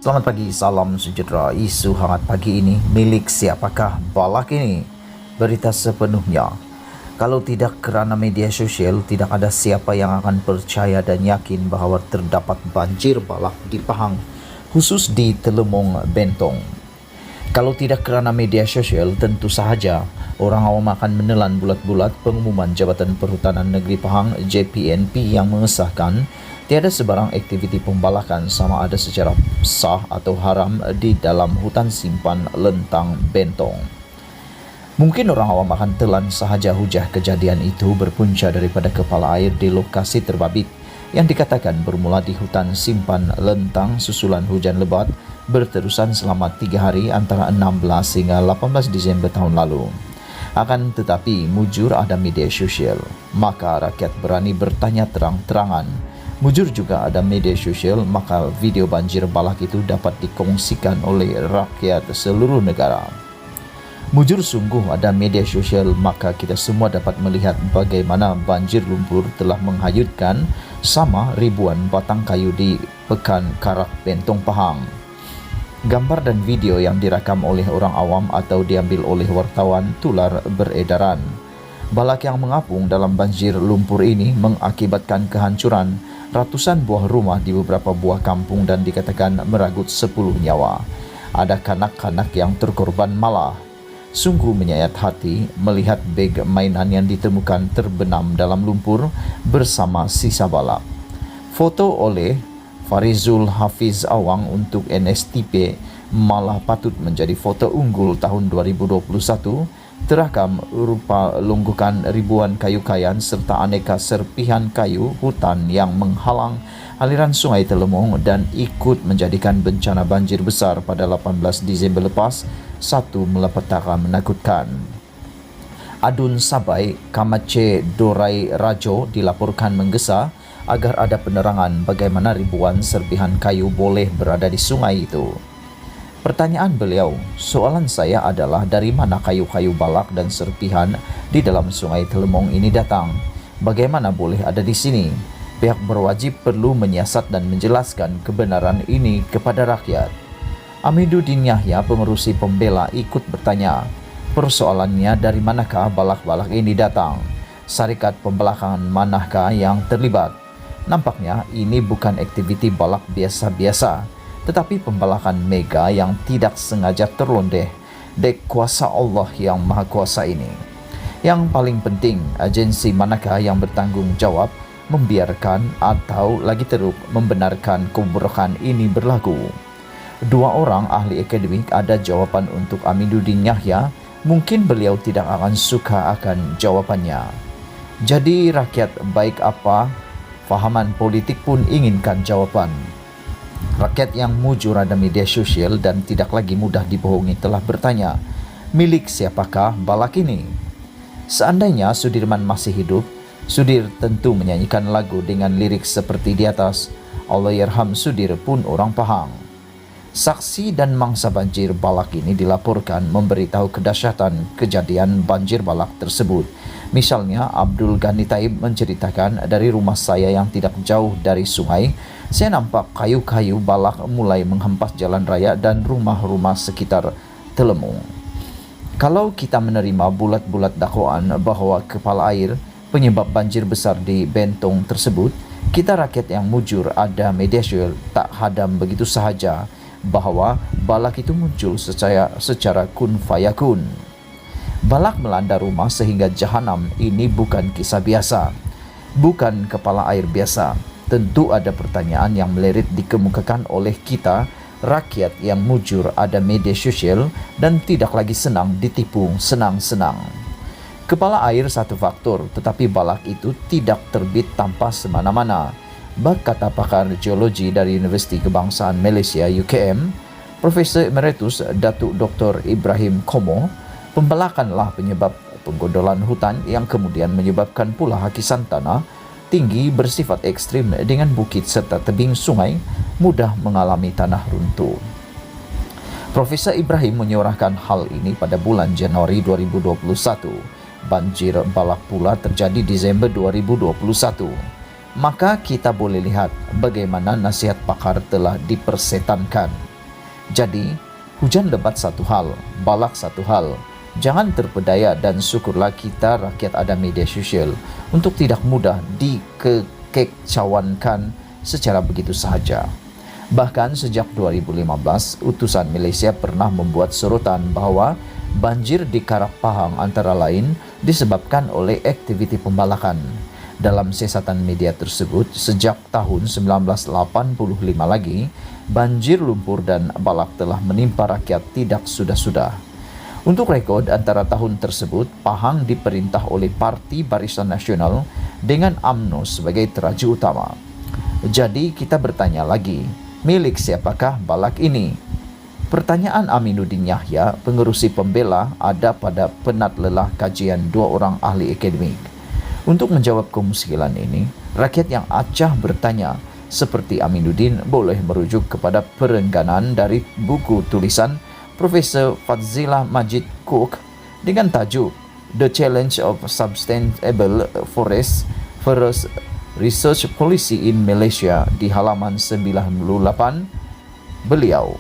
Selamat pagi, salam sejahtera. Isu hangat pagi ini, milik siapakah balak ini? Berita sepenuhnya. Kalau tidak kerana media sosial, tidak ada siapa yang akan percaya dan yakin bahawa terdapat banjir balak di Pahang, khusus di Telemong Bentong. Kalau tidak kerana media sosial, tentu sahaja orang awam akan menelan bulat-bulat pengumuman Jabatan Perhutanan Negeri Pahang JPNP yang mengesahkan tiada sebarang aktiviti pembalakan sama ada secara sah atau haram di dalam hutan simpan Lentang Bentong. Mungkin orang awam akan telan sahaja hujah kejadian itu berpunca daripada kepala air di lokasi terbabit yang dikatakan bermula di hutan simpan Lentang susulan hujan lebat berterusan selama 3 hari antara 16 hingga 18 Disember tahun lalu. Akan tetapi, mujur ada media sosial, maka rakyat berani bertanya terang-terangan. Mujur juga ada media sosial, maka video banjir balak itu dapat dikongsikan oleh rakyat seluruh negara. Mujur sungguh ada media sosial, maka kita semua dapat melihat bagaimana banjir lumpur telah menghanyutkan sama ribuan batang kayu di Pekan Karak Bentong Pahang. Gambar dan video yang direkam oleh orang awam atau diambil oleh wartawan tular beredaran. Balak yang mengapung dalam banjir lumpur ini mengakibatkan kehancuran ratusan buah rumah di beberapa buah kampung dan dikatakan meragut 10 nyawa. Ada kanak-kanak yang terkorban malah. Sungguh menyayat hati melihat beg mainan yang ditemukan terbenam dalam lumpur bersama sisa balak. Foto oleh Farizul Hafiz Awang untuk NSTP malah patut menjadi foto unggul tahun 2021. Terakam rupa longgokan ribuan kayu kayan serta aneka serpihan kayu hutan yang menghalang aliran sungai Telemong dan ikut menjadikan bencana banjir besar pada 18 Disember lepas satu malapetaka menakutkan. Adun Sabai, Kamace Dorai Rajo dilaporkan menggesa agar ada penerangan bagaimana ribuan serpihan kayu boleh berada di sungai itu. Pertanyaan beliau, soalan saya adalah dari mana kayu-kayu balak dan serpihan di dalam sungai Telemong ini datang? Bagaimana boleh ada di sini? Pihak berwajib perlu menyiasat dan menjelaskan kebenaran ini kepada rakyat. Amiduddin Yahya, pengerusi pembela, ikut bertanya, persoalannya dari manakah balak-balak ini datang? Syarikat pembelakangan manakah yang terlibat? Nampaknya ini bukan aktiviti balak biasa-biasa, tetapi pembalakan mega yang tidak sengaja terlondeh dek kuasa Allah yang Maha Kuasa ini. Yang paling penting, agensi manakah yang bertanggung jawab membiarkan atau lagi teruk membenarkan keburukan ini berlaku? 2 orang ahli akademik ada jawaban untuk Amiduddin Yahya. Mungkin beliau tidak akan suka akan jawabannya. Jadi rakyat baik apa fahaman politik pun inginkan jawaban. Rakyat yang mujur ada media sosial dan tidak lagi mudah dibohongi telah bertanya, milik siapakah balak ini? Seandainya Sudirman masih hidup, Sudir tentu menyanyikan lagu dengan lirik seperti di atas. Allahyarham Sudir pun orang Pahang. Saksi dan mangsa banjir balak ini dilaporkan memberitahu kedahsyatan kejadian banjir balak tersebut. Misalnya, Abdul Ghani Taib menceritakan, dari rumah saya yang tidak jauh dari sungai, saya nampak kayu-kayu balak mulai menghempas jalan raya dan rumah-rumah sekitar Telemong. Kalau kita menerima bulat-bulat dakwaan bahawa kepala air penyebab banjir besar di Bentong tersebut, kita rakyat yang mujur ada media sosial tak hadam begitu sahaja bahawa balak itu muncul secara kun fayakun. Balak melanda rumah sehingga jahanam ini bukan kisah biasa, bukan kepala air biasa. Tentu ada pertanyaan yang melirit dikemukakan oleh kita, rakyat yang mujur ada media sosial dan tidak lagi senang ditipu senang-senang. Kepala air satu faktor, tetapi balak itu tidak terbit tanpa semana-mana. Kata pakar geologi dari Universiti Kebangsaan Malaysia UKM, Profesor Emeritus Datuk Dr. Ibrahim Komo, pembalakanlah penyebab penggodolan hutan yang kemudian menyebabkan pula hakisan tanah tinggi bersifat ekstrim dengan bukit serta tebing sungai mudah mengalami tanah runtuh. Profesor Ibrahim menyuarakan hal ini pada bulan Januari 2021. Banjir balak pula terjadi Desember 2021. Maka kita boleh lihat bagaimana nasihat pakar telah dipersetankan. Jadi, hujan lebat satu hal, balak satu hal. Jangan terpedaya dan syukurlah kita rakyat ada media sosial untuk tidak mudah dikekecauankan secara begitu sahaja. Bahkan sejak 2015, utusan Malaysia pernah membuat sorotan bahwa banjir di Karak Pahang antara lain disebabkan oleh aktiviti pembalakan. Dalam siasatan media tersebut, sejak tahun 1985 lagi, banjir lumpur dan balak telah menimpa rakyat tidak sudah-sudah. Untuk rekod, antara tahun tersebut, Pahang diperintah oleh Parti Barisan Nasional dengan UMNO sebagai teraji utama. Jadi kita bertanya lagi, milik siapakah balak ini? Pertanyaan Aminuddin Yahya, pengerusi pembela, ada pada penat lelah kajian dua orang ahli akademik. Untuk menjawab kemuskilan ini, rakyat yang acah bertanya, seperti Aminuddin boleh merujuk kepada perengganan dari buku tulisan Profesor Fadzila Majid Cook dengan tajuk The Challenge of Sustainable Forest Research Policy in Malaysia di halaman 98. Beliau,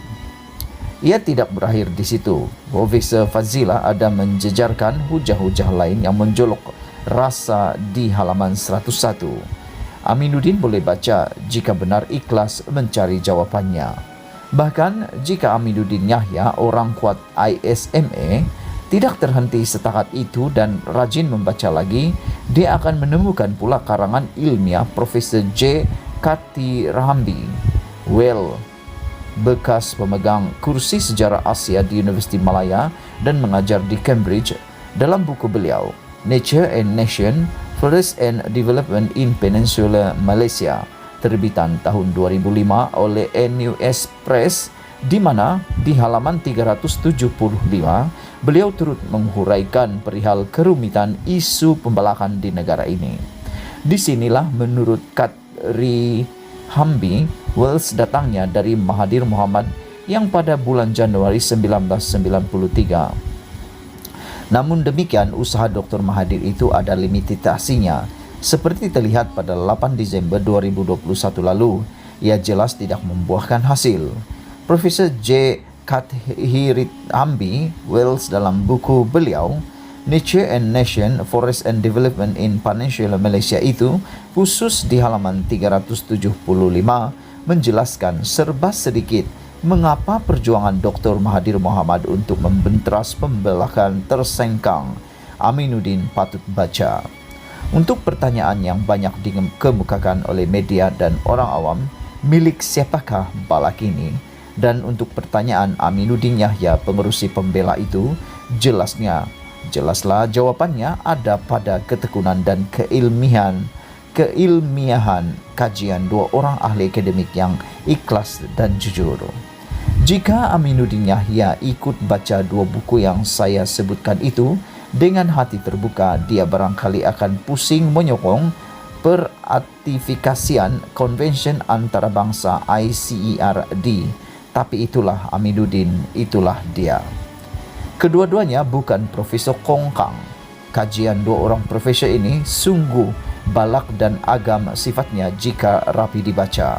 ia tidak berakhir di situ. Profesor Fadzila ada menjejarkan hujah-hujah lain yang menjolok rasa di halaman 101. Aminuddin boleh baca jika benar ikhlas mencari jawapannya. Bahkan jika Aminuddin Yahya, orang kuat ISMA, tidak terhenti setakat itu dan rajin membaca lagi, dia akan menemukan pula karangan ilmiah Profesor J. Karti Rahambi, bekas pemegang kursi sejarah Asia di Universiti Malaya dan mengajar di Cambridge. Dalam buku beliau, Nature and Nation, Forest and Development in Peninsular Malaysia, terbitan tahun 2005 oleh NUS Press, di mana di halaman 375 beliau turut menghuraikan perihal kerumitan isu pembalakan di negara ini. Disinilah menurut Karti Hambi, Wells datangnya dari Mahathir Mohamad yang pada bulan Januari 1993. Namun demikian, usaha Dr. Mahathir itu ada limitasinya. Seperti terlihat pada 8 Desember 2021 lalu, ia jelas tidak membuahkan hasil. Profesor J. Karti Hambi, Wells dalam buku beliau, Nature and Nation, Forest and Development in Peninsular Malaysia itu, khusus di halaman 375, menjelaskan serba sedikit mengapa perjuangan Dr. Mahathir Mohamad untuk membenteras pembelakan tersengkang. Aminuddin patut baca. Untuk pertanyaan yang banyak dikemukakan oleh media dan orang awam, milik siapakah balak ini? Dan untuk pertanyaan Aminuddin Yahya, pengerusi pembela itu, jelaslah jawabannya ada pada ketekunan dan keilmiahan kajian dua orang ahli akademik yang ikhlas dan jujur. Jika Aminuddin Yahya ikut baca dua buku yang saya sebutkan itu dengan hati terbuka, dia barangkali akan pusing menyokong peratifikasian Konvensyen Antarabangsa ICERD. Tapi itulah Aminuddin, itulah dia. Kedua-duanya bukan Profesor Kong Kang. Kajian dua orang profesor ini sungguh balak dan agam sifatnya jika rapi dibaca.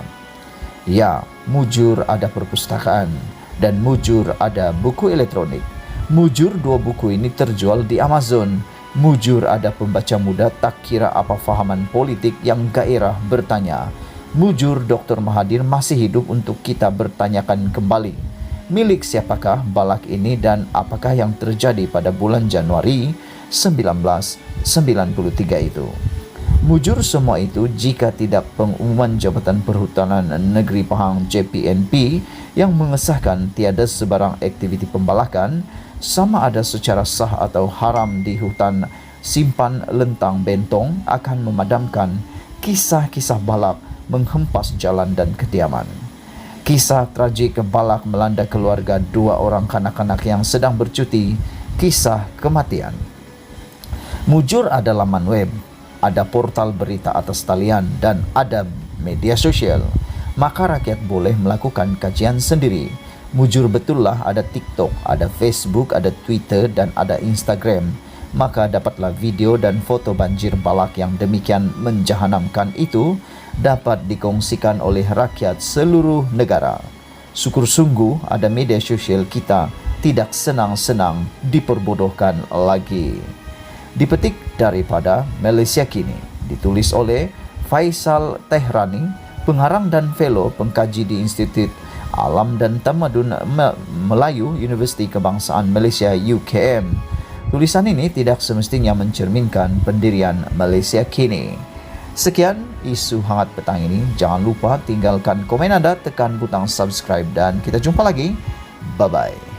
Ya, mujur ada perpustakaan dan mujur ada buku elektronik. Mujur dua buku ini terjual di Amazon. Mujur ada pembaca muda tak kira apa fahaman politik yang gairah bertanya, mujur Dr. Mahathir masih hidup untuk kita bertanyakan kembali. Milik siapakah balak ini dan apakah yang terjadi pada bulan Januari 1993 itu? Mujur semua itu jika tidak pengumuman Jabatan Perhutanan Negeri Pahang JPNP yang mengesahkan tiada sebarang aktiviti pembalakan, sama ada secara sah atau haram di hutan simpan lentang Bentong, akan memadamkan kisah-kisah balak menghempas jalan dan kediaman. Kisah tragik balak melanda keluarga dua orang kanak-kanak yang sedang bercuti, kisah kematian. Mujur ada laman web, ada portal berita atas talian, dan ada media sosial. Maka rakyat boleh melakukan kajian sendiri. Mujur betullah ada TikTok, ada Facebook, ada Twitter, dan ada Instagram. Maka dapatlah video dan foto banjir balak yang demikian menjahanamkan itu dapat dikongsikan oleh rakyat seluruh negara. Syukur sungguh ada media sosial kita tidak senang-senang diperbodohkan lagi. Dipetik daripada Malaysia Kini, ditulis oleh Faisal Tehrani, pengarang dan fellow pengkaji di Institut Alam dan Tamadun Melayu Universiti Kebangsaan Malaysia UKM. Tulisan ini tidak semestinya mencerminkan pendirian Malaysia Kini. Sekian isu hangat petang ini. Jangan lupa tinggalkan komen anda, tekan butang subscribe dan kita jumpa lagi. Bye-bye.